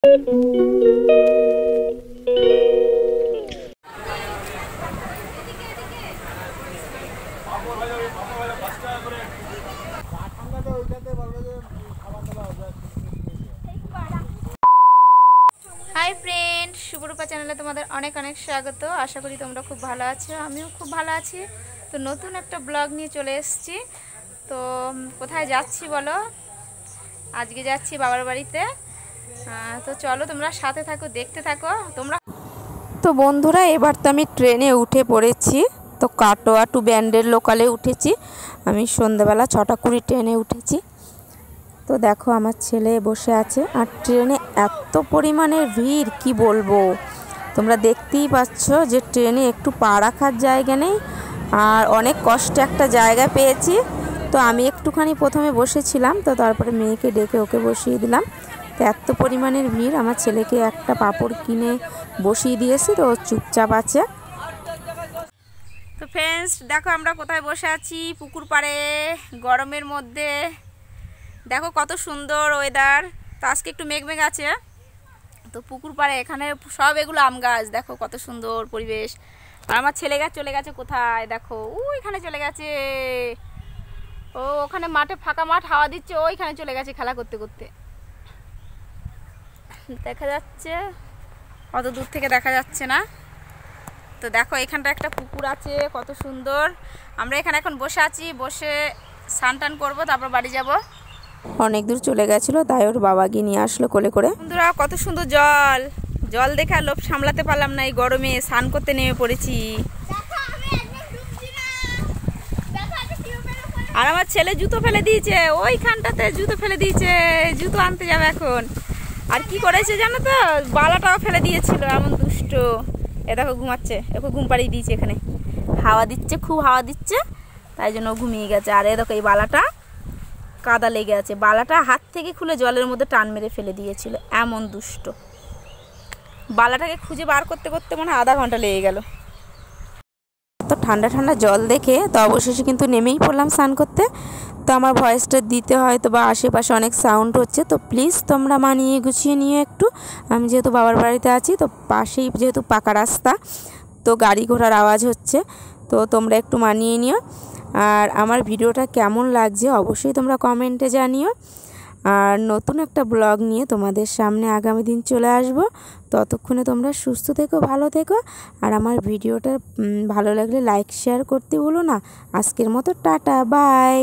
High friend, शुभरूपा चैनले तुम्हारे अनेक अनेक स्वागत। आशा करी तुम्हारा खूब भालो आछो, आमिও खूब भालो आछि। तो नतून एक ब्लग निये चले एसेछि। तो कोथाय जाচ্ছি बोलो? आजके जाচ্ছি बाबार बाड़ीते। तो चलो তোমরা সাথে থাকো, দেখতে থাকো তোমরা। তো বন্ধুরা, এবার তো আমি ট্রেনে উঠে পড়েছি। তো কাটোয়া টু ব্যান্ডেল লোকালে উঠেছি। আমি সন্ধ্যাবেলা 6:20 ট্রেনে উঠেছি। তো দেখো আমার ছেলে বসে আছে, আর ট্রেনে এত পরিমাণের ভিড় কি বলবো। তোমরা দেখতেই পাচ্ছ যে ট্রেনে একটু পা রাখার জায়গা নেই, আর অনেক কষ্টে একটা জায়গা পেয়েছি। তো আমি একটুখানি প্রথমে বসেছিলাম, তো তারপরে মেয়েকে ডেকে ওকে বসিয়ে দিলাম। তো এত পরিমাণের ভিড়, আমার ছেলেকে একটা পাপড় কিনে বসিয়ে দিয়েছি, তো চুপচাপ আছে। তো ফ্রেন্ডস দেখো আমরা কোথায় বসে আছি, পুকুর পাড়ে গরমের মধ্যে। দেখো কত সুন্দর ওয়েদার। তো আজকে একটু মেঘমেঘ আছে। তো পুকুর পাড়ে এখানে সব এগুলো আম গাছ, দেখো কত সুন্দর পরিবেশ। আর আমার ছেলে চলে গেছে কোথায়, দেখো ওইখানে চলে গেছে। ও ওখানে মাঠে, ফাঁকা মাঠ, হাওয়া দিচ্ছে, ওইখানে চলে গেছে খেলা করতে করতে। দেখা যাচ্ছে, অত দূর থেকে দেখা যাচ্ছে না। তো দেখো এখানটা একটা পুকুর আছে, কত সুন্দর। আমরা এখানে এখন বসে আছি, বসে স্নান টান করবো, তারপর বাড়ি যাব। অনেক দূর চলে গেছিল, তাই ওর বাবা গিয়ে নিয়ে আসলো কোলে করে। বন্ধুরা কত সুন্দর জল, জল দেখে আর লোভ সামলাতে পারলাম না। এই গরমে স্নান করতে নেমে পড়েছি। আর আমার ছেলে জুতো ফেলে দিয়েছে, ওইখানটাতে জুতো ফেলে দিয়েছে, জুতো আনতে যাবে এখন। আর কি করেছে জানো তো, বালাটাও ফেলে দিয়েছিল, এমন দুষ্ট। এ দেখো ঘুমাচ্ছে, ওকে ঘুম পাড়িয়ে দিয়েছে। এখানে হাওয়া দিচ্ছে, খুব হাওয়া দিচ্ছে, তাই জন্য ঘুমিয়ে গেছে। আর এ দেখো এই বালাটা কাদা লেগে আছে, বালাটা হাত থেকে খুলে জলের মধ্যে টান মেরে ফেলে দিয়েছিল, এমন দুষ্ট। বালাটাকে খুঁজে বার করতে করতে মনে হয় আধা ঘন্টা লেগে গেল। তো ঠান্ডা ঠান্ডা জল দেখে তো অবশেষে কিন্তু নেমেই পড়লাম স্নান করতে। তো আমার ভয়েসটা দিতে হয়তো বা আশেপাশে অনেক সাউন্ড হচ্ছে, তো প্লিজ তোমরা মানিয়ে গুছিয়ে নিয়ে একটু। আমি যেহেতু বাবার বাড়িতে আছি, তো পাশেই যেহেতু পাকা রাস্তা, তো গাড়ি ঘোড়ার আওয়াজ হচ্ছে, তো তোমরা একটু মানিয়ে নিও। আর আমার ভিডিওটা কেমন লাগছে অবশ্যই তোমরা কমেন্টে জানিও। আর নতুন একটা ব্লগ নিয়ে তোমাদের সামনে আগামী দিন চলে আসব। ততক্ষণে তোমরা সুস্থ থেকো, ভালো থেকো। আর আমার ভিডিওটা ভালো লাগলে লাইক শেয়ার করতে ভুলো না। আজকের মতো টাটা, বাই।